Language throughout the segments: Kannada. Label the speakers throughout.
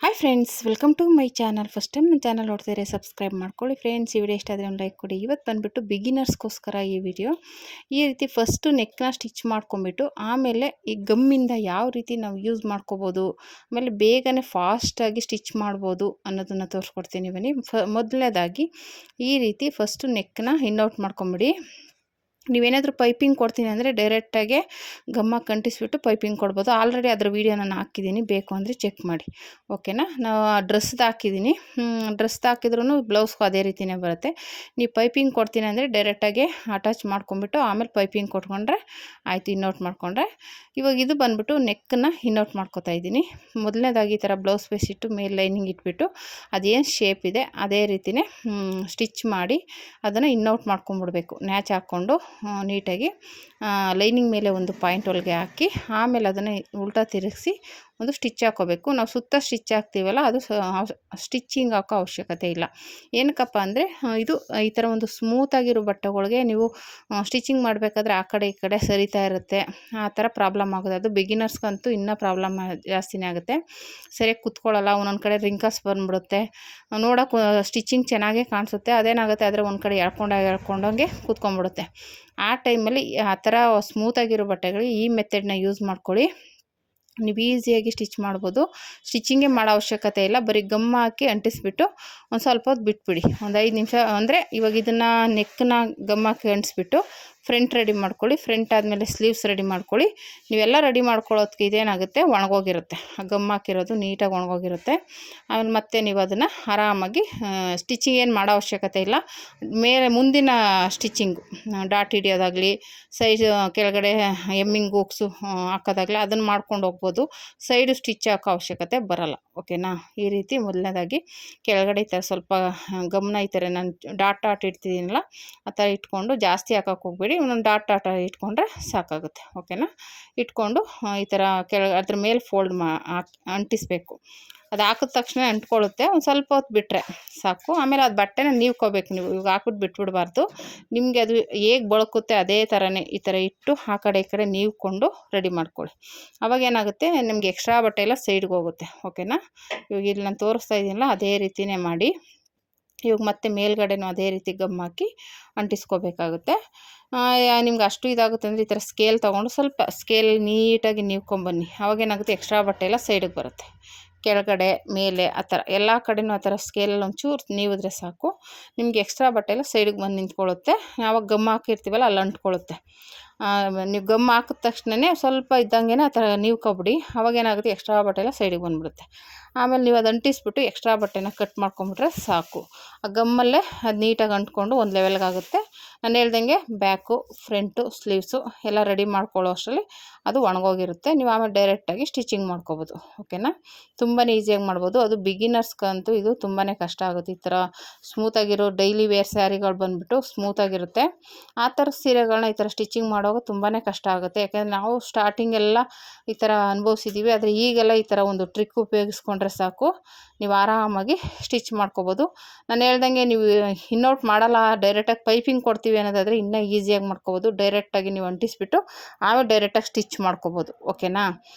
Speaker 1: Hi friends, welcome to my channel. First time ನನ್ನ ಚಾನಲ್ ನೋಡ್ತಿದ್ರೆ ಸಬ್ಸ್ಕ್ರೈಬ್ ಮಾಡ್ಕೊಳ್ಳಿ ಫ್ರೆಂಡ್ಸ್. ಈ ವಿಡಿಯೋ ಇಷ್ಟ ಆದರೆ ಒಂದು ಲೈಕ್ ಕೊಡಿ. ಇವತ್ತು ಬಂದುಬಿಟ್ಟು ಬಿಗಿನರ್ಸ್ಗೋಸ್ಕರ ಈ ವಿಡಿಯೋ. ಈ ರೀತಿ ಫಸ್ಟು ನೆಕ್ನ ಸ್ಟಿಚ್ ಮಾಡ್ಕೊಂಬಿಟ್ಟು ಆಮೇಲೆ ಈ ಗಮ್ಮಿಂದ ಯಾವ ರೀತಿ ನಾವು ಯೂಸ್ ಮಾಡ್ಕೋಬೋದು, ಆಮೇಲೆ ಬೇಗನೆ ಫಾಸ್ಟಾಗಿ ಸ್ಟಿಚ್ ಮಾಡ್ಬೋದು ಅನ್ನೋದನ್ನು ತೋರಿಸ್ಕೊಡ್ತೀನಿ ಬನ್ನಿ. ಮೊದಲನೇದಾಗಿ ಈ ರೀತಿ ಫಸ್ಟು ನೆಕ್ನ ಇನ್ಔಟ್ ಮಾಡ್ಕೊಂಬಿಡಿ. ನೀವೇನಾದರೂ ಪೈಪಿಂಗ್ ಕೊಡ್ತೀನಿ ಅಂದರೆ ಡೈರೆಕ್ಟಾಗೆ ಗಮ್ಮ ಕಂಟಿಸ್ಬಿಟ್ಟು ಪೈಪಿಂಗ್ ಕೊಡ್ಬೋದು. ಆಲ್ರೆಡಿ ಅದರ ವೀಡಿಯೋ ನಾನು ಹಾಕಿದ್ದೀನಿ, ಬೇಕು ಅಂದರೆ ಚೆಕ್ ಮಾಡಿ. ಓಕೆನಾ. ನಾವು ಡ್ರೆಸ್ದು ಹಾಕಿದ್ದೀನಿ. ಡ್ರೆಸ್ದು ಹಾಕಿದ್ರೂ ಬ್ಲೌಸ್ಗೂ ಅದೇ ರೀತಿಯೇ ಬರುತ್ತೆ. ನೀವು ಪೈಪಿಂಗ್ ಕೊಡ್ತೀನಿ ಅಂದರೆ ಡೈರೆಕ್ಟಾಗೆ ಅಟ್ಯಾಚ್ ಮಾಡ್ಕೊಂಬಿಟ್ಟು ಆಮೇಲೆ ಪೈಪಿಂಗ್ ಕೊಟ್ಕೊಂಡ್ರೆ ಆಯಿತು, ಇನ್ಔಟ್ ಮಾಡಿಕೊಂಡ್ರೆ. ಇವಾಗ ಇದು ಬಂದುಬಿಟ್ಟು ನೆಕ್ಕನ್ನು ಇನ್ಔಟ್ ಮಾಡ್ಕೊತಾ ಇದ್ದೀನಿ. ಮೊದಲನೇದಾಗಿ ಈ ಥರ ಬ್ಲೌಸ್ ಪೀಸ್ ಇಟ್ಟು ಮೇಲೆ ಲೈನಿಂಗ್ ಇಟ್ಬಿಟ್ಟು ಅದೇನು ಶೇಪ್ ಇದೆ ಅದೇ ರೀತಿಯೇ ಸ್ಟಿಚ್ ಮಾಡಿ ಅದನ್ನು ಇನ್ಔಟ್ ಮಾಡ್ಕೊಂಬಿಡ್ಬೇಕು. ನ್ಯಾಚ್ ಹಾಕ್ಕೊಂಡು ನೀಟಾಗಿ ಲೈನಿಂಗ್ ಮೇಲೆ ಒಂದು ಪಾಯಿಂಟ್ ಒಳಗೆ ಹಾಕಿ ಆಮೇಲೆ ಅದನ್ನು ಉಲ್ಟಾ ತಿರುಗಿಸಿ ಒಂದು ಸ್ಟಿಚ್ ಹಾಕೋಬೇಕು. ನಾವು ಸುತ್ತ ಸ್ಟಿಚ್ ಹಾಕ್ತೀವಲ್ಲ, ಅದು ಸ್ಟಿಚ್ಚಿಂಗ್ ಹಾಕೋ ಅವಶ್ಯಕತೆ ಇಲ್ಲ. ಏನಕ್ಕಪ್ಪ ಅಂದರೆ ಇದು ಈ ಥರ ಒಂದು ಸ್ಮೂತಾಗಿರೋ ಬಟ್ಟೆಗಳಿಗೆ ನೀವು ಸ್ಟಿಚಿಂಗ್ ಮಾಡಬೇಕಾದ್ರೆ ಆ ಕಡೆ ಈ ಕಡೆ ಸರಿತಾ ಇರುತ್ತೆ, ಆ ಥರ ಪ್ರಾಬ್ಲಮ್ ಆಗುತ್ತೆ. ಅದು ಬಿಗಿನರ್ಸ್ಗಂತೂ ಇನ್ನೂ ಪ್ರಾಬ್ಲಮ್ ಜಾಸ್ತಿನೇ ಆಗುತ್ತೆ. ಸರಿಯಾಗಿ ಕುತ್ಕೊಳ್ಳಲ್ಲ, ಒಂದೊಂದು ಕಡೆ ರಿಂಕಸ್ ಬಂದುಬಿಡುತ್ತೆ. ನೋಡೋಕೆ ಸ್ಟಿಚಿಂಗ್ ಚೆನ್ನಾಗೇ ಕಾಣಿಸುತ್ತೆ, ಅದೇನಾಗುತ್ತೆ ಆದರೆ ಒಂದು ಕಡೆ ಎಳ್ಕೊಂಡಂಗೆ ಕೂತ್ಕೊಂಡ್ಬಿಡುತ್ತೆ. ಆ ಟೈಮಲ್ಲಿ ಆ ಥರ ಸ್ಮೂತಾಗಿರೋ ಬಟ್ಟೆಗಳಿಗೆ ಈ ಮೆಥಡ್ನ ಯೂಸ್ ಮಾಡ್ಕೊಳ್ಳಿ. ನೀವು ಈಸಿಯಾಗಿ ಸ್ಟಿಚ್ ಮಾಡ್ಬೋದು. ಸ್ಟಿಚಿಂಗೇ ಮಾಡೋ ಅವಶ್ಯಕತೆ ಇಲ್ಲ, ಬರೀ ಗಮ್ ಹಾಕಿ ಅಂಟಿಸ್ಬಿಟ್ಟು ಒಂದು ಸ್ವಲ್ಪ ಹೊತ್ತು ಬಿಟ್ಬಿಡಿ, ಒಂದು 5 ನಿಮಿಷ. ಅಂದರೆ ಇವಾಗ ಇದನ್ನು ನೆಕ್ಕನ್ನ ಗಮ್ ಹಾಕಿ ಅಂಟಿಸ್ಬಿಟ್ಟು ಫ್ರಂಟ್ ರೆಡಿ ಮಾಡ್ಕೊಳ್ಳಿ. ಫ್ರಂಟ್ ಆದಮೇಲೆ ಸ್ಲೀವ್ಸ್ ರೆಡಿ ಮಾಡ್ಕೊಳ್ಳಿ. ನೀವೆಲ್ಲ ರೆಡಿ ಮಾಡ್ಕೊಳ್ಳೋದಕ್ಕೆ ಇದೇನಾಗುತ್ತೆ, ಒಣಗೋಗಿರುತ್ತೆ. ಆ ಗಮ್ ಹಾಕಿರೋದು ನೀಟಾಗಿ ಒಣಗೋಗಿರುತ್ತೆ. ಆಮೇಲೆ ಮತ್ತೆ ನೀವು ಅದನ್ನು ಆರಾಮಾಗಿ ಸ್ಟಿಚಿಂಗ್ ಏನು ಮಾಡೋ ಅವಶ್ಯಕತೆ ಇಲ್ಲ. ಮೇಲೆ ಮುಂದಿನ ಸ್ಟಿಚಿಂಗು ಡಾಟ್ ಹಿಡಿಯೋದಾಗಲಿ, ಸೈಜ್ ಕೆಳಗಡೆ ಎಮ್ಮಿಂಗ್ ಹೂಕ್ಸು ಹಾಕೋದಾಗಲಿ ಅದನ್ನು ಮಾಡ್ಕೊಂಡು ಹೋಗ್ಬೋದು. ಸೈಡು ಸ್ಟಿಚ್ ಹಾಕೋ ಅವಶ್ಯಕತೆ ಬರೋಲ್ಲ. ಓಕೆನಾ. ಈ ರೀತಿ ಮೊದಲನೇದಾಗಿ ಕೆಳಗಡೆ ಈ ಥರ ಸ್ವಲ್ಪ ಗಮ್ನ ಈ ಥರ ನಾನು ಡಾಟ್ ಇಡ್ತಿದ್ದೀನಲ್ಲ ಆ ಥರ ಇಟ್ಕೊಂಡು ಜಾಸ್ತಿ ಹಾಕೋಕೆ ಹೋಗ್ಬೇಡಿ, ಒಂದೊಂದು ಡಾಟ್ ಇಟ್ಕೊಂಡ್ರೆ ಸಾಕಾಗುತ್ತೆ. ಓಕೆನಾ. ಇಟ್ಕೊಂಡು ಈ ಥರ ಅದ್ರ ಮೇಲೆ ಫೋಲ್ಡ್ ಅಂಟಿಸ್ಬೇಕು. ಅದು ಹಾಕಿದ ತಕ್ಷಣ ಅಂಟ್ಕೊಳ್ಳುತ್ತೆ, ಒಂದು ಸ್ವಲ್ಪ ಹೊತ್ತು ಬಿಟ್ಟರೆ ಸಾಕು. ಆಮೇಲೆ ಅದು ಬಟ್ಟೆನ ನೀವ್ಕೋಬೇಕು. ನೀವು ಇವಾಗ ಹಾಕ್ಬಿಟ್ಟು ಬಿಟ್ಬಿಡಬಾರ್ದು. ನಿಮಗೆ ಅದು ಹೇಗೆ ಬಳಕುತ್ತೆ ಅದೇ ಥರನೇ ಈ ಥರ ಇಟ್ಟು ಆ ಕಡೆ ಈ ಕಡೆ ನೀವ್ಕೊಂಡು ರೆಡಿ ಮಾಡ್ಕೊಳ್ಳಿ. ಅವಾಗ ಏನಾಗುತ್ತೆ, ನಿಮಗೆ ಎಕ್ಸ್ಟ್ರಾ ಬಟ್ಟೆ ಎಲ್ಲ ಸೈಡ್ಗೆ ಹೋಗುತ್ತೆ. ಓಕೆನಾ. ಇವಾಗ ಇಲ್ಲಿ ನಾನು ತೋರಿಸ್ತಾ ಇದ್ದೀನಲ್ಲ ಅದೇ ರೀತಿಯೇ ಮಾಡಿ ಇವಾಗ ಮತ್ತೆ ಮೇಲ್ಗಡೆನೂ ಅದೇ ರೀತಿ ಗಮ್ ಹಾಕಿ ಅಂಟಿಸ್ಕೋಬೇಕಾಗುತ್ತೆ. ನಿಮ್ಗೆ ಅಷ್ಟು ಇದಾಗುತ್ತೆ ಅಂದರೆ ಈ ಥರ ಸ್ಕೇಲ್ ತೊಗೊಂಡು ಸ್ವಲ್ಪ ಸ್ಕೇಲ್ ನೀಟಾಗಿ ನೀವ್ಕೊಂಬನ್ನಿ. ಅವಾಗೇನಾಗುತ್ತೆ, ಎಕ್ಸ್ಟ್ರಾ ಬಟ್ಟೆ ಎಲ್ಲ ಸೈಡಿಗೆ ಬರುತ್ತೆ. ಕೆಳಗಡೆ ಮೇಲೆ ಆ ಥರ ಎಲ್ಲ ಕಡೆನೂ ಆ ಥರ ಸ್ಕೇಲಲ್ಲಿ ಒಂಚೂರು ನೀವಿದ್ರೆ ಸಾಕು. ನಿಮಗೆ ಎಕ್ಸ್ಟ್ರಾ ಬಟ್ಟೆ ಎಲ್ಲ ಸೈಡಿಗೆ ಬಂದು ನಿಂತ್ಕೊಳ್ಳುತ್ತೆ. ಯಾವಾಗ ಗಮ್ ಹಾಕಿರ್ತೀವಲ್ಲ ಅಲ್ಲಿ ಅಂಟ್ಕೊಳ್ಳುತ್ತೆ. ನೀವು ಗಮ್ ಹಾಕಿದ ತಕ್ಷಣವೇ ಸ್ವಲ್ಪ ಇದ್ದಂಗೆ ಆ ಥರ ನೀವ್ಕೊಬಿಡಿ. ಅವಾಗೇನಾಗುತ್ತೆ, ಎಕ್ಸ್ಟ್ರಾ ಬಟ್ಟೆ ಎಲ್ಲ ಸೈಡಿಗೆ ಬಂದುಬಿಡುತ್ತೆ. ಆಮೇಲೆ ನೀವು ಅದು ಅಂಟಿಸ್ಬಿಟ್ಟು ಎಕ್ಸ್ಟ್ರಾ ಬಟ್ಟೆನ ಕಟ್ ಮಾಡ್ಕೊಂಬಿಟ್ರೆ ಸಾಕು. ಆ ಗಮ್ಮಲ್ಲೇ ಅದು ನೀಟಾಗಿ ಅಂಟ್ಕೊಂಡು ಒಂದು ಲೆವೆಲ್ಗೆ ಆಗುತ್ತೆ. ನಾನು ಹೇಳ್ದಂಗೆ ಬ್ಯಾಕು ಫ್ರಂಟು ಸ್ಲೀವ್ಸು ಎಲ್ಲ ರೆಡಿ ಮಾಡ್ಕೊಳ್ಳೋ ಅಷ್ಟರಲ್ಲಿ ಅದು ಒಣಗೋಗಿರುತ್ತೆ. ನೀವು ಆಮೇಲೆ ಡೈರೆಕ್ಟಾಗಿ ಸ್ಟಿಚಿಂಗ್ ಮಾಡ್ಕೋಬೋದು. ಓಕೆನಾ. ತುಂಬಾ ಈಸಿಯಾಗಿ ಮಾಡ್ಬೋದು. ಅದು ಬಿಗಿನರ್ಸ್ಗಂತೂ ಇದು ತುಂಬಾ ಕಷ್ಟ ಆಗುತ್ತೆ. ಈ ಥರ ಸ್ಮೂತಾಗಿರೋ ಡೈಲಿ ವೇರ್ ಸ್ಯಾರಿಗಳು ಬಂದುಬಿಟ್ಟು ಸ್ಮೂತಾಗಿರುತ್ತೆ. ಆ ಥರ ಸೀರೆಗಳನ್ನ ಈ ಥರ ಸ್ಟಿಚಿಂಗ್ ಮಾಡುವಾಗ ತುಂಬಾ ಕಷ್ಟ ಆಗುತ್ತೆ. ಯಾಕೆಂದರೆ ನಾವು ಸ್ಟಾರ್ಟಿಂಗ್ ಎಲ್ಲ ಈ ಥರ ಅನುಭವಿಸಿದ್ದೀವಿ. ಆದರೆ ಈಗೆಲ್ಲ ಈ ಥರ ಒಂದು ಟ್ರಿಕ್ ಉಪಯೋಗಿಸ್ಕೊಂಡ್ರೆ ಸಾಕು, ನೀವು ಆರಾಮಾಗಿ ಸ್ಟಿಚ್ ಮಾಡ್ಕೋಬೋದು. ನಾನು ಹೇಳ್ದಂಗೆ ನೀವು ಇನ್ಔಟ್ ಮಾಡಲ್ಲ, ಡೈರೆಕ್ಟಾಗಿ ಪೈಪಿಂಗ್ ಕೊಡ್ತೀವಿ ಅನ್ನೋದಾದರೆ ಇನ್ನೂ ಈಸಿಯಾಗಿ ಮಾಡ್ಕೋಬೋದು. ಡೈರೆಕ್ಟಾಗಿ ನೀವು ಅಂಟಿಸ್ಬಿಟ್ಟು ಆಮೇಲೆ ಡೈರೆಕ್ಟಾಗಿ ಸ್ಟಿಚ್ ಮಾಡ್ಕೋಬೋದು. ಓಕೆನಾ.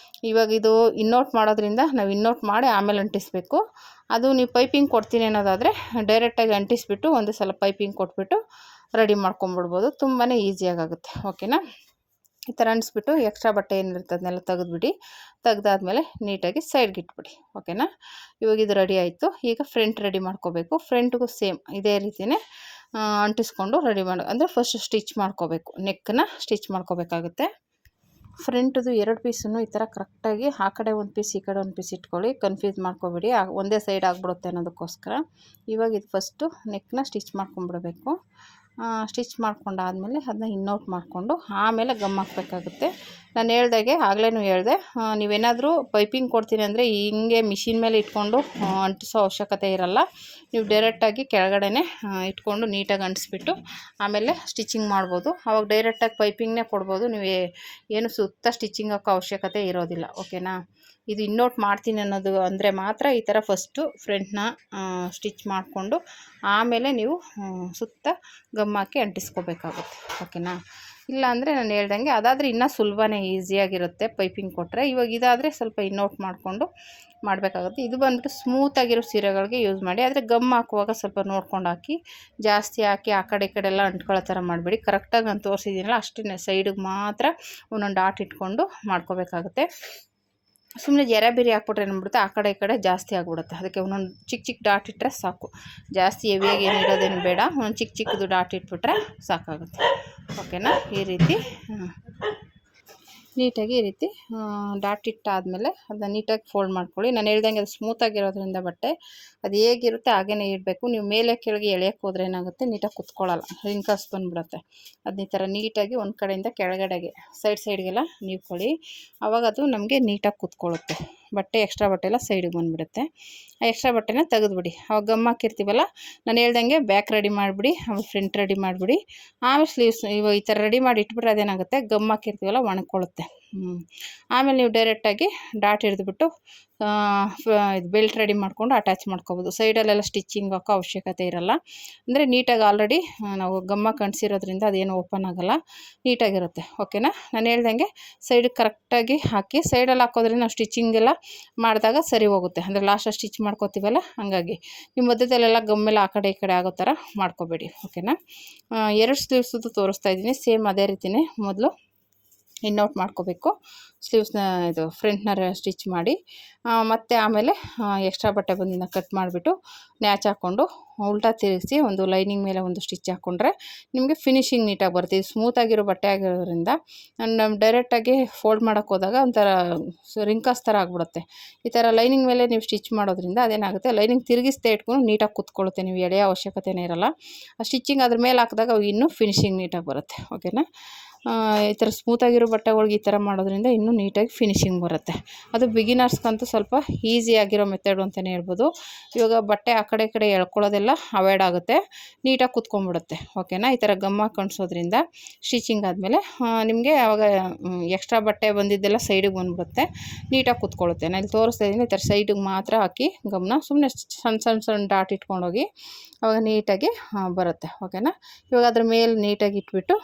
Speaker 1: ಇವಾಗ ಇದು ಇನ್ಔಟ್ ಮಾಡೋದ್ರಿಂದ ನಾವು ಇನ್ಔಟ್ ಮಾಡಿ ಆಮೇಲೆ ಅಂಟಿಸ್ಬೇಕು. ಅದು ನೀವು ಪೈಪಿಂಗ್ ಕೊಡ್ತೀನಿ ಅನ್ನೋದಾದರೆ ಡೈರೆಕ್ಟಾಗಿ ಅಂಟಿಸ್ಬಿಟ್ಟು ಒಂದು ಸಲ ಪೈಪಿಂಗ್ ಕೊಟ್ಬಿಟ್ಟು ರೆಡಿ ಮಾಡ್ಕೊಂಬಿಡ್ಬೋದು. ತುಂಬಾ ಈಸಿಯಾಗುತ್ತೆ. ಓಕೆನಾ. ಈ ಥರ ಅಂಟಿಸ್ಬಿಟ್ಟು ಎಕ್ಸ್ಟ್ರಾ ಬಟ್ಟೆ ಏನಿರುತ್ತೆ ಅದನ್ನೆಲ್ಲ ತೆಗೆದುಬಿಡಿ. ತೆಗ್ದಾದ್ಮೇಲೆ ನೀಟಾಗಿ ಸೈಡ್ಗೆ ಇಟ್ಬಿಡಿ. ಓಕೆನಾ. ಇವಾಗ ಇದು ರೆಡಿ ಆಯಿತು. ಈಗ ಫ್ರಂಟ್ ರೆಡಿ ಮಾಡ್ಕೋಬೇಕು. ಫ್ರಂಟ್ಗೂ ಸೇಮ್ ಇದೇ ರೀತಿಯೇ ಅಂಟಿಸ್ಕೊಂಡು ರೆಡಿ ಅಂದರೆ ಫಸ್ಟ್ ಸ್ಟಿಚ್ ಮಾಡ್ಕೋಬೇಕು. ನೆಕ್ಕನ್ನ ಸ್ಟಿಚ್ ಮಾಡ್ಕೋಬೇಕಾಗುತ್ತೆ. ಫ್ರಂಟ್ದು 2 ಪೀಸನ್ನು ಈ ಥರ ಕರೆಕ್ಟಾಗಿ ಆ ಕಡೆ ಒಂದು ಪೀಸ್ ಈ ಕಡೆ ಒಂದು ಪೀಸ್ ಇಟ್ಕೊಳ್ಳಿ. ಕನ್ಫ್ಯೂಸ್ ಮಾಡ್ಕೋಬೇಡಿ, ಒಂದೇ ಸೈಡ್ ಆಗಿಬಿಡುತ್ತೆ ಅನ್ನೋದಕ್ಕೋಸ್ಕರ. ಇವಾಗ ಇದು ಫಸ್ಟು ನೆಕ್ಕನ್ನ ಸ್ಟಿಚ್ ಮಾಡ್ಕೊಂಬಿಡಬೇಕು. ಸ್ಟಿಚ್ ಮಾಡ್ಕೊಂಡಾದಮೇಲೆ ಅದನ್ನ ಇನ್ಔಟ್ ಮಾಡಿಕೊಂಡು ಆಮೇಲೆ ಗಮ್ ಹಾಕಬೇಕಾಗುತ್ತೆ. ನಾನು ಹೇಳ್ದಾಗೆ ಆಗಲೇ ಹೇಳಿದೆ, ನೀವೇನಾದರೂ ಪೈಪಿಂಗ್ ಕೊಡ್ತೀನಿ ಅಂದರೆ ಹಿಂಗೆ ಮಿಷಿನ್ ಮೇಲೆ ಇಟ್ಕೊಂಡು ಅಂಟಿಸೋ ಅವಶ್ಯಕತೆ ಇರಲ್ಲ. ನೀವು ಡೈರೆಕ್ಟಾಗಿ ಕೆಳಗಡೆನೇ ಇಟ್ಕೊಂಡು ನೀಟಾಗಿ ಅಂಟಿಸ್ಬಿಟ್ಟು ಆಮೇಲೆ ಸ್ಟಿಚಿಂಗ್ ಮಾಡ್ಬೋದು. ಆವಾಗ ಡೈರೆಕ್ಟಾಗಿ ಪೈಪಿಂಗ್ನೇ ಕೊಡ್ಬೋದು. ನೀವು ಏನು ಸುತ್ತ ಸ್ಟಿಚಿಂಗ್ ಹಾಕೋ ಅವಶ್ಯಕತೆ ಇರೋದಿಲ್ಲ. ಓಕೆನಾ. ಇದು ಇನ್ಔಟ್ ಮಾಡ್ತೀನಿ ಅನ್ನೋದು ಅಂದರೆ ಮಾತ್ರ ಈ ಥರ ಫಸ್ಟು ಫ್ರಂಟ್ನ ಸ್ಟಿಚ್ ಮಾಡಿಕೊಂಡು ಆಮೇಲೆ ನೀವು ಸುತ್ತ ಗಮ್ ಹಾಕಿ ಅಂಟಿಸ್ಕೋಬೇಕಾಗುತ್ತೆ. ಓಕೆನಾ. ಇಲ್ಲ ಅಂದರೆ ನಾನು ಹೇಳ್ದಂಗೆ ಅದಾದರೆ ಇನ್ನೂ ಸುಲಭನೇ ಈಸಿಯಾಗಿರುತ್ತೆ ಪೈಪಿಂಗ್ ಕೊಟ್ಟರೆ. ಇವಾಗ ಇದಾದರೆ ಸ್ವಲ್ಪ ಇನ್ನೋಟ್ ಮಾಡಿಕೊಂಡು ಮಾಡಬೇಕಾಗುತ್ತೆ. ಇದು ಬಂದುಬಿಟ್ಟು ಸ್ಮೂತಾಗಿರೋ ಸೀರೆಗಳಿಗೆ ಯೂಸ್ ಮಾಡಿ. ಆದರೆ ಗಮ್ ಹಾಕುವಾಗ ಸ್ವಲ್ಪ ನೋಡ್ಕೊಂಡು ಹಾಕಿ, ಜಾಸ್ತಿ ಹಾಕಿ ಆ ಕಡೆ ಈ ಕಡೆ ಎಲ್ಲ ಅಂಟ್ಕೊಳ್ಳೋ ಥರ ಮಾಡಬೇಡಿ. ಕರೆಕ್ಟಾಗಿ ನಾನು ತೋರಿಸಿದ್ದೀನಲ್ಲ ಅಷ್ಟೇ ಸೈಡಿಗೆ ಮಾತ್ರ ಒಂದೊಂದು ಡಾಟ್ ಇಟ್ಕೊಂಡು ಮಾಡ್ಕೋಬೇಕಾಗುತ್ತೆ. ಸುಮ್ಮನೆ ಬೇರೆ ಹಾಕ್ಬಿಟ್ರೆ ಏನ್ಬಿಡುತ್ತೆ, ಆ ಕಡೆ ಈ ಕಡೆ ಜಾಸ್ತಿ ಆಗಿಬಿಡುತ್ತೆ. ಅದಕ್ಕೆ ಒಂದೊಂದು ಚಿಕ್ಕ ಚಿಕ್ಕ ಡಾಟ್ ಇಟ್ಟರೆ ಸಾಕು. ಜಾಸ್ತಿ ಹೆವಿಯಾಗಿ ಏನು ಇಡೋದೇನು ಬೇಡ, ಒಂದು ಚಿಕ್ಕ ಚಿಕ್ಕದು ಡಾಟ್ ಇಟ್ಬಿಟ್ರೆ ಸಾಕಾಗುತ್ತೆ. ಓಕೆನಾ? ಈ ರೀತಿ ನೀಟಾಗಿ ಈ ರೀತಿ ಡಾಟ್ ಇಟ್ಟಾದಮೇಲೆ ಅದನ್ನ ನೀಟಾಗಿ ಫೋಲ್ಡ್ ಮಾಡ್ಕೊಳ್ಳಿ. ನಾನು ಹೇಳ್ದಂಗೆ ಅದು ಸ್ಮೂತಾಗಿರೋದ್ರಿಂದ ಬಟ್ಟೆ ಅದು ಹೇಗಿರುತ್ತೆ ಹಾಗೇ ಇಡಬೇಕು. ನೀವು ಮೇಲೆ ಕೆಳಗೆ ಎಳೆಯೋಕ್ಕೆ ಹೋದ್ರೆ ಏನಾಗುತ್ತೆ, ನೀಟಾಗಿ ಕುತ್ಕೊಳ್ಳಲ್ಲ, ರಿಂಕಲ್ಸ್ ಬಂದುಬಿಡುತ್ತೆ. ಅದನ್ನ ಈ ಥರ ನೀಟಾಗಿ ಒಂದು ಕಡೆಯಿಂದ ಕೆಳಗಡೆಗೆ ಸೈಡ್ಗೆಲ್ಲ ನೀವ್ಕೊಳ್ಳಿ. ಆವಾಗ ಅದು ನಮಗೆ ನೀಟಾಗಿ ಕುತ್ಕೊಳ್ಳುತ್ತೆ. ಬಟ್ಟೆ ಎಕ್ಸ್ಟ್ರಾ ಬಟ್ಟೆ ಎಲ್ಲ ಸೈಡಿಗೆ ಬಂದುಬಿಡುತ್ತೆ. ಆ ಎಕ್ಸ್ಟ್ರಾ ಬಟ್ಟೆನ ತೆಗೆದುಬಿಡಿ. ಅವಾಗ ಗಮ್ ಹಾಕಿರ್ತೀವಲ್ಲ, ನಾನು ಹೇಳ್ದಂಗೆ ಬ್ಯಾಕ್ ರೆಡಿ ಮಾಡಿಬಿಡಿ, ಆಮೇಲೆ ಫ್ರಂಟ್ ರೆಡಿ ಮಾಡಿಬಿಡಿ. ಆಮೇಲೆ ಸ್ಲೀವ್ಸ್ ಇವಾಗ ಈ ಥರ ರೆಡಿ ಮಾಡಿ ಇಟ್ಬಿಟ್ರೆ ಅದೇನಾಗುತ್ತೆ, ಗಮ್ ಹಾಕಿರ್ತೀವಲ್ಲ ಒಣಕೊಳ್ಳುತ್ತೆ. ಆಮೇಲೆ ನೀವು ಡೈರೆಕ್ಟಾಗಿ ಡಾಟ್ ಹಿಡಿದುಬಿಟ್ಟು ಇದು ಬೆಲ್ಟ್ ರೆಡಿ ಮಾಡಿಕೊಂಡು ಅಟ್ಯಾಚ್ ಮಾಡ್ಕೊಬೋದು. ಸೈಡಲ್ಲೆಲ್ಲ ಸ್ಟಿಚಿಂಗ್ ಹಾಕೋ ಅವಶ್ಯಕತೆ ಇರೋಲ್ಲ. ಅಂದರೆ ನೀಟಾಗಿ ಆಲ್ರೆಡಿ ನಾವು ಗಮ್ಮ ಕಂಡಿಸಿರೋದ್ರಿಂದ ಅದೇನು ಓಪನ್ ಆಗೋಲ್ಲ, ನೀಟಾಗಿರುತ್ತೆ. ಓಕೆನಾ? ನಾನು ಹೇಳ್ದಂಗೆ ಸೈಡಿಗೆ ಕರೆಕ್ಟಾಗಿ ಹಾಕಿ, ಸೈಡಲ್ಲಿ ಹಾಕೋದ್ರಿಂದ ನಾವು ಸ್ಟಿಚಿಂಗೆಲ್ಲ ಮಾಡಿದಾಗ ಸರಿ ಹೋಗುತ್ತೆ. ಅಂದರೆ ಲಾಸ್ಟಲ್ಲಿ ಸ್ಟಿಚ್ ಮಾಡ್ಕೋತೀವಲ್ಲ, ಹಾಗಾಗಿ ನೀವು ಮಧ್ಯದಲ್ಲೆಲ್ಲ ಗಮ್ಮೆಲ್ಲ ಆ ಕಡೆ ಈ ಕಡೆ ಆಗೋ ಥರ ಮಾಡ್ಕೋಬೇಡಿ. ಓಕೆನಾ? 2 ಸ್ಲೀವ್ಸದ್ದು ತೋರಿಸ್ತಾ ಇದ್ದೀನಿ. ಸೇಮ್ ಅದೇ ರೀತಿಯೇ ಮೊದಲು ಇನ್ನೌಟ್ ಮಾಡ್ಕೋಬೇಕು. ಸ್ಲೀವ್ಸ್ನ ಇದು ಫ್ರಂಟ್ನ ಸ್ಟಿಚ್ ಮಾಡಿ, ಮತ್ತು ಆಮೇಲೆ ಎಕ್ಸ್ಟ್ರಾ ಬಟ್ಟೆ ಬಂದಿನ ಕಟ್ ಮಾಡಿಬಿಟ್ಟು ನ್ಯಾಚ್ ಹಾಕ್ಕೊಂಡು ಉಲ್ಟಾ ತಿರುಗಿಸಿ ಒಂದು ಲೈನಿಂಗ್ ಮೇಲೆ ಒಂದು ಸ್ಟಿಚ್ ಹಾಕ್ಕೊಂಡ್ರೆ ನಿಮಗೆ ಫಿನಿಶಿಂಗ್ ನೀಟಾಗಿ ಬರುತ್ತೆ. ಇದು ಸ್ಮೂತಾಗಿರೋ ಬಟ್ಟೆ ಆಗಿರೋದ್ರಿಂದ ನಾವು ಡೈರೆಕ್ಟಾಗಿ ಫೋಲ್ಡ್ ಮಾಡೋಕ್ಕೆ ಹೋದಾಗ ಒಂಥರ ರಿಂಕಲ್ಸ್ ಥರ ಆಗಿಬಿಡುತ್ತೆ. ಈ ಥರ ಲೈನಿಂಗ್ ಮೇಲೆ ನೀವು ಸ್ಟಿಚ್ ಮಾಡೋದ್ರಿಂದ ಅದೇನಾಗುತ್ತೆ, ಲೈನಿಂಗ್ ತಿರುಗಿಸ್ದೇ ಇಟ್ಕೊಂಡು ನೀಟಾಗಿ ಕುತ್ಕೊಳ್ಳುತ್ತೆ. ನೀವು ಎಳೆಯೋ ಅವಶ್ಯಕತೆನೇ ಇರೋಲ್ಲ. ಆ ಸ್ಟಿಚಿಂಗ್ ಅದ್ರ ಮೇಲೆ ಹಾಕಿದಾಗ ಇನ್ನೂ ಫಿನಿಶಿಂಗ್ ನೀಟಾಗಿ ಬರುತ್ತೆ. ಓಕೆನಾ? ಈ ಥರ ಸ್ಮೂತಾಗಿರೋ ಬಟ್ಟೆಗಳ್ಗೆ ಈ ಥರ ಮಾಡೋದ್ರಿಂದ ಇನ್ನೂ ನೀಟಾಗಿ ಫಿನಿಶಿಂಗ್ ಬರುತ್ತೆ. ಅದು ಬಿಗಿನರ್ಸ್ಗಂತೂ ಸ್ವಲ್ಪ ಈಸಿಯಾಗಿರೋ ಮೆಥಡು ಅಂತಲೇ ಹೇಳ್ಬೋದು. ಇವಾಗ ಬಟ್ಟೆ ಆ ಕಡೆ ಈ ಕಡೆ ಎಳ್ಕೊಳ್ಳೋದೆಲ್ಲ ಅವಾಯ್ಡ್ ಆಗುತ್ತೆ, ನೀಟಾಗಿ ಕುತ್ಕೊಂಡ್ಬಿಡುತ್ತೆ. ಓಕೆನಾ? ಈ ಥರ ಗಮ್ ಹಾಕ್ಕೊಂಡ್ಸೋದ್ರಿಂದ ಸ್ಟಿಚಿಂಗ್ ಆದಮೇಲೆ ನಿಮಗೆ ಆವಾಗ ಎಕ್ಸ್ಟ್ರಾ ಬಟ್ಟೆ ಬಂದಿದ್ದೆಲ್ಲ ಸೈಡಿಗೆ ಬಂದುಬಿಡುತ್ತೆ, ನೀಟಾಗಿ ಕುತ್ಕೊಳ್ಳುತ್ತೆ. ನಾನು ಇಲ್ಲಿ ತೋರಿಸ್ತಾ ಇದ್ದೀನಿ. ಈ ಥರ ಸೈಡಿಗೆ ಮಾತ್ರ ಹಾಕಿ ಗಮ್ನ ಸುಮ್ಮನೆ ಸಣ್ಣ ಡಾಟ್ ಇಟ್ಕೊಂಡೋಗಿ ಆವಾಗ ನೀಟಾಗಿ ಬರುತ್ತೆ. ಓಕೆನಾ? ಇವಾಗ ಅದ್ರ ಮೇಲೆ ನೀಟಾಗಿ ಇಟ್ಬಿಟ್ಟು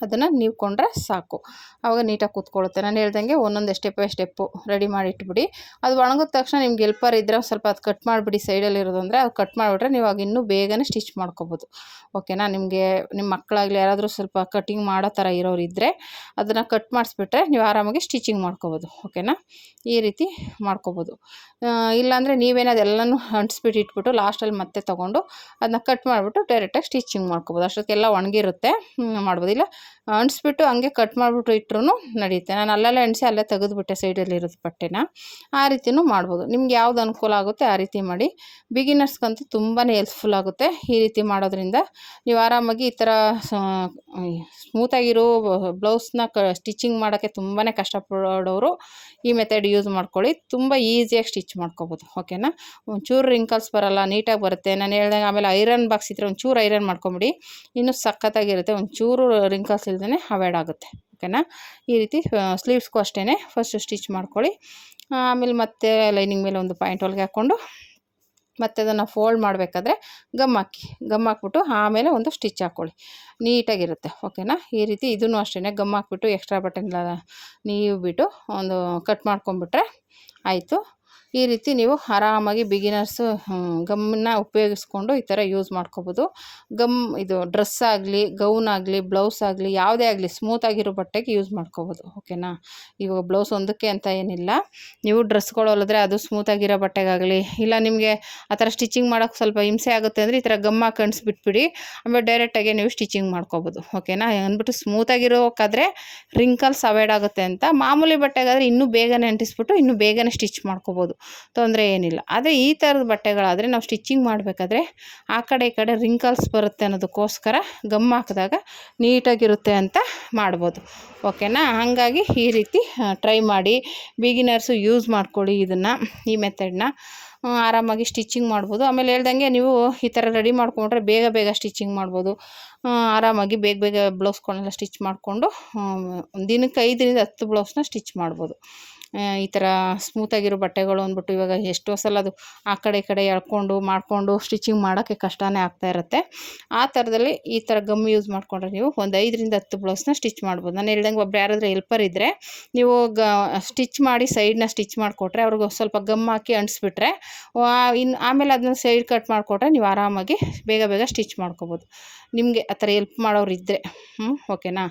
Speaker 1: ಅದನ್ನು ನೀವ್ಕೊಂಡ್ರೆ ಸಾಕು. ಆವಾಗ ನೀಟಾಗಿ ಕೂತ್ಕೊಳ್ಳುತ್ತೆ. ನಾನು ಹೇಳ್ದಂಗೆ ಒಂದೊಂದು ಸ್ಟೆಪ್ ಬೈ ಸ್ಟೆಪ್ಪು ರೆಡಿ ಮಾಡಿ ಇಟ್ಬಿಡಿ. ಅದು ಒಣಗಿದ ತಕ್ಷಣ ನಿಮ್ಗೆ ಎಲ್ಪರ್ ಇದ್ದರೆ ಸ್ವಲ್ಪ ಅದು ಕಟ್ ಮಾಡಿಬಿಡಿ. ಸೈಡಲ್ಲಿರೋದು ಅಂದರೆ ಅದು ಕಟ್ ಮಾಡಿಬಿಟ್ರೆ ನೀವು ಆಗ ಇನ್ನೂ ಬೇಗನೆ ಸ್ಟಿಚ್ ಮಾಡ್ಕೊಬೋದು. ಓಕೆನಾ? ನಿಮಗೆ ನಿಮ್ಮ ಮಕ್ಕಳಾಗಲಿ ಯಾರಾದರೂ ಸ್ವಲ್ಪ ಕಟಿಂಗ್ ಮಾಡೋ ಥರ ಇರೋರು ಇದ್ದರೆ ಅದನ್ನು ಕಟ್ ಮಾಡಿಸ್ಬಿಟ್ರೆ ನೀವು ಆರಾಮಾಗಿ ಸ್ಟಿಚಿಂಗ್ ಮಾಡ್ಕೊಬೋದು. ಓಕೆನಾ? ಈ ರೀತಿ ಮಾಡ್ಕೊಬೋದು. ಇಲ್ಲಾಂದರೆ ನೀವೇನು ಅದೆಲ್ಲನೂ ಅಂಟಿಸ್ಬಿಟ್ಟು ಇಟ್ಬಿಟ್ಟು ಲಾಸ್ಟಲ್ಲಿ ಮತ್ತೆ ತೊಗೊಂಡು ಅದನ್ನ ಕಟ್ ಮಾಡಿಬಿಟ್ಟು ಡೈರೆಕ್ಟಾಗಿ ಸ್ಟಿಚಿಂಗ್ ಮಾಡ್ಕೊಬೋದು. ಅಷ್ಟೊತ್ತಿಗೆಲ್ಲ ಒಣಗಿರುತ್ತೆ, ಮಾಡ್ಬೋದು. ಇಲ್ಲ ಅಂಟಿಸ್ಬಿಟ್ಟು ಹಂಗೆ ಕಟ್ ಮಾಡಿಬಿಟ್ಟು ಇಟ್ಟರು ನಡೆಯುತ್ತೆ. ನಾನು ಅಲ್ಲಲ್ಲೇ ಅಂಟಿಸಿ ಅಲ್ಲೇ ತೆಗೆದುಬಿಟ್ಟೆ ಸೈಡಲ್ಲಿರೋದು ಬಟ್ಟೆನ. ಆ ರೀತಿಯೂ ಮಾಡ್ಬೋದು. ನಿಮ್ಗೆ ಯಾವ್ದು ಅನುಕೂಲ ಆಗುತ್ತೆ ಆ ರೀತಿ ಮಾಡಿ. ಬಿಗಿನರ್ಸ್ಗಂತೂ ತುಂಬಾ ಹೆಲ್ಪ್ಫುಲ್ ಆಗುತ್ತೆ ಈ ರೀತಿ ಮಾಡೋದ್ರಿಂದ. ನೀವು ಆರಾಮಾಗಿ ಈ ಥರ ಸ್ಮೂತಾಗಿರೋ ಬ್ಲೌಸ್ನ ಸ್ಟಿಚಿಂಗ್ ಮಾಡೋಕ್ಕೆ ತುಂಬಾ ಕಷ್ಟಪಡೋರು ಈ ಮೆಥಡ್ ಯೂಸ್ ಮಾಡ್ಕೊಳ್ಳಿ. ತುಂಬ ಈಸಿಯಾಗಿ ಸ್ಟಿಚ್ ಮಾಡ್ಕೊಬೋದು. ಓಕೆನಾ? ಒಂಚೂರು ರಿಂಕಲ್ಸ್ ಬರೋಲ್ಲ, ನೀಟಾಗಿ ಬರುತ್ತೆ. ನಾನು ಹೇಳ್ದಂಗೆ ಆಮೇಲೆ ಐರನ್ ಬಾಕ್ಸ್ ಇದ್ದರೆ ಒಂಚೂರು ಐರನ್ ಮಾಡ್ಕೊಂಬಿಡಿ, ಇನ್ನೂ ಸಖತ್ತಾಗಿರುತ್ತೆ. ಒಂಚೂರು ರಿಂಕಲ್ಸ್ ಇಲ್ದೇ ಅವಾಯ್ಡ್ ಆಗುತ್ತೆ. ಓಕೆನಾ? ಈ ರೀತಿ ಸ್ಲೀವ್ಸ್ಗೂ ಅಷ್ಟೇ ಫಸ್ಟ್ ಸ್ಟಿಚ್ ಮಾಡ್ಕೊಳ್ಳಿ. ಆಮೇಲೆ ಮತ್ತೆ ಲೈನಿಂಗ್ ಮೇಲೆ ಒಂದು ಪಾಯಿಂಟ್ ಹೊಲಿಗೆ ಹಾಕ್ಕೊಂಡು ಮತ್ತು ಅದನ್ನು ಫೋಲ್ಡ್ ಮಾಡಬೇಕಾದ್ರೆ ಗಮ್ ಹಾಕ್ಬಿಟ್ಟು ಆಮೇಲೆ ಒಂದು ಸ್ಟಿಚ್ ಹಾಕ್ಕೊಳ್ಳಿ, ನೀಟಾಗಿರುತ್ತೆ. ಓಕೆನಾ? ಈ ರೀತಿ ಇದನ್ನು ಅಷ್ಟೇ ಗಮ್ ಹಾಕ್ಬಿಟ್ಟು ಎಕ್ಸ್ಟ್ರಾ ಬಟನ್ನೆಲ್ಲ ನೀವು ಬಿಟ್ಟು ಒಂದು ಕಟ್ ಮಾಡ್ಕೊಂಬಿಟ್ರೆ ಆಯಿತು. ಈ ರೀತಿ ನೀವು ಆರಾಮಾಗಿ ಬಿಗಿನರ್ಸು ಗಮ್ಮನ್ನ ಉಪಯೋಗಿಸ್ಕೊಂಡು ಈ ಥರ ಯೂಸ್ ಮಾಡ್ಕೊಬೋದು. ಇದು ಡ್ರೆಸ್ ಆಗಲಿ, ಗೌನ್ ಆಗಲಿ, ಬ್ಲೌಸ್ ಆಗಲಿ, ಯಾವುದೇ ಆಗಲಿ ಸ್ಮೂತಾಗಿರೋ ಬಟ್ಟೆಗೆ ಯೂಸ್ ಮಾಡ್ಕೊಬೋದು. ಓಕೆನಾ? ಇವಾಗ ಬ್ಲೌಸ್ ಒಂದಕ್ಕೆ ಅಂತ ಏನಿಲ್ಲ. ನೀವು ಡ್ರೆಸ್ಗಳು ಹೊಲಿದ್ರೆ ಅದು ಸ್ಮೂತಾಗಿರೋ ಬಟ್ಟೆಗಾಗಲಿ, ಇಲ್ಲ ನಿಮಗೆ ಆ ಥರ ಸ್ಟಿಚಿಂಗ್ ಮಾಡೋಕ್ಕೆ ಸ್ವಲ್ಪ ಹಿಂಸೆ ಆಗುತ್ತೆ ಅಂದರೆ ಈ ಥರ ಗಮ್ ಹಾಕೊಂಡು ಬಿಟ್ಬಿಡಿ. ಆಮೇಲೆ ಡೈರೆಕ್ಟಾಗಿ ನೀವು ಸ್ಟಿಚಿಂಗ್ ಮಾಡ್ಕೊಬೋದು. ಓಕೆನಾ? ಅಂದ್ಬಿಟ್ಟು ಸ್ಮೂತಾಗಿರೋಕ್ಕಾದರೆ ರಿಂಕಲ್ಸ್ ಅವಾಯ್ಡ್ ಆಗುತ್ತೆ ಅಂತ. ಮಾಮೂಲಿ ಬಟ್ಟೆಗಾದರೆ ಇನ್ನೂ ಬೇಗನೆ ಅಂಟಿಸ್ಬಿಟ್ಟು ಇನ್ನೂ ಬೇಗನೆ ಸ್ಟಿಚ್ ಮಾಡ್ಕೊಬೋದು, ತೊಂದರೆ ಏನಿಲ್ಲ. ಆದರೆ ಈ ಥರದ ಬಟ್ಟೆಗಳಾದರೆ ನಾವು ಸ್ಟಿಚಿಂಗ್ ಮಾಡಬೇಕಾದ್ರೆ ಆ ಕಡೆ ಈ ಕಡೆ ರಿಂಕಲ್ಸ್ ಬರುತ್ತೆ ಅನ್ನೋದಕ್ಕೋಸ್ಕರ ಗಮ್ ಹಾಕಿದಾಗ ನೀಟಾಗಿರುತ್ತೆ ಅಂತ ಮಾಡ್ಬೋದು. ಓಕೆನಾ? ಹಾಗಾಗಿ ಈ ರೀತಿ ಟ್ರೈ ಮಾಡಿ, ಬಿಗಿನರ್ಸು ಯೂಸ್ ಮಾಡ್ಕೊಳ್ಳಿ ಈ ಮೆಥಡ್ನ. ಆರಾಮಾಗಿ ಸ್ಟಿಚಿಂಗ್ ಮಾಡ್ಬೋದು. ಆಮೇಲೆ ಹೇಳ್ದಂಗೆ ನೀವು ಈ ಥರ ರೆಡಿ ಮಾಡ್ಕೊಂಡ್ರೆ ಬೇಗ ಸ್ಟಿಚಿಂಗ್ ಮಾಡ್ಬೋದು. ಆರಾಮಾಗಿ ಬೇಗ ಬ್ಲೌಸ್ಗಳನ್ನೆಲ್ಲ ಸ್ಟಿಚ್ ಮಾಡಿಕೊಂಡು ದಿನಕ್ಕೆ 5ರಿಂದ 10 ಬ್ಲೌಸ್ನ ಸ್ಟಿಚ್ ಮಾಡ್ಬೋದು. ಈ ಥರ ಸ್ಮೂತಾಗಿರೋ ಬಟ್ಟೆಗಳು ಅಂದ್ಬಿಟ್ಟು ಇವಾಗ ಎಷ್ಟೋ ಸಲ ಅದು ಆ ಕಡೆ ಈ ಕಡೆ ಎಳ್ಕೊಂಡು ಮಾಡಿಕೊಂಡು ಸ್ಟಿಚಿಂಗ್ ಮಾಡೋಕ್ಕೆ ಕಷ್ಟನೇ ಆಗ್ತಾ ಇರುತ್ತೆ. ಆ ಥರದಲ್ಲಿ ಈ ಥರ ಗಮ್ ಯೂಸ್ ಮಾಡಿಕೊಂಡ್ರೆ ನೀವು ಒಂದು 5ರಿಂದ 10 ಬ್ಲೌಸ್ನ ಸ್ಟಿಚ್ ಮಾಡ್ಬೋದು. ನಾನು ಹೇಳ್ದಂಗೆ ಒಬ್ರು ಯಾರಾದರೂ ಹೆಲ್ಪರ್ ಇದ್ದರೆ ನೀವು ಸ್ಟಿಚ್ ಮಾಡಿ ಸೈಡ್ನ ಸ್ಟಿಚ್ ಮಾಡಿಕೊಟ್ರೆ ಅವ್ರಿಗೆ ಸ್ವಲ್ಪ ಗಮ್ ಹಾಕಿ ಅಂಟಿಸ್ಬಿಟ್ರೆ ಇನ್ನು ಆಮೇಲೆ ಅದನ್ನ ಸೈಡ್ ಕಟ್ ಮಾಡಿಕೊಟ್ರೆ ನೀವು ಆರಾಮಾಗಿ ಬೇಗ ಬೇಗ ಸ್ಟಿಚ್ ಮಾಡ್ಕೊಬೋದು. ನಿಮಗೆ ಆ ಥರ ಹೆಲ್ಪ್ ಮಾಡೋರು ಇದ್ದರೆ ಓಕೆನಾ.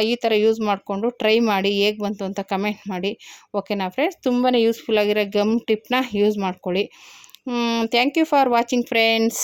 Speaker 1: ಈ ಥರ ಯೂಸ್ ಮಾಡಿಕೊಂಡು ಟ್ರೈ ಮಾಡಿ ಹೇಗೆ ಬಂತು ಅಂತ ಕಮೆಂಟ್ ಮಾಡಿ. ಓಕೆನಾ ಫ್ರೆಂಡ್ಸ್, ತುಂಬಾ ಯೂಸ್ಫುಲ್ ಆಗಿರೋ ಗಮ್ ಟಿಪ್ನ ಯೂಸ್ ಮಾಡ್ಕೊಳ್ಳಿ. Thank you for watching friends.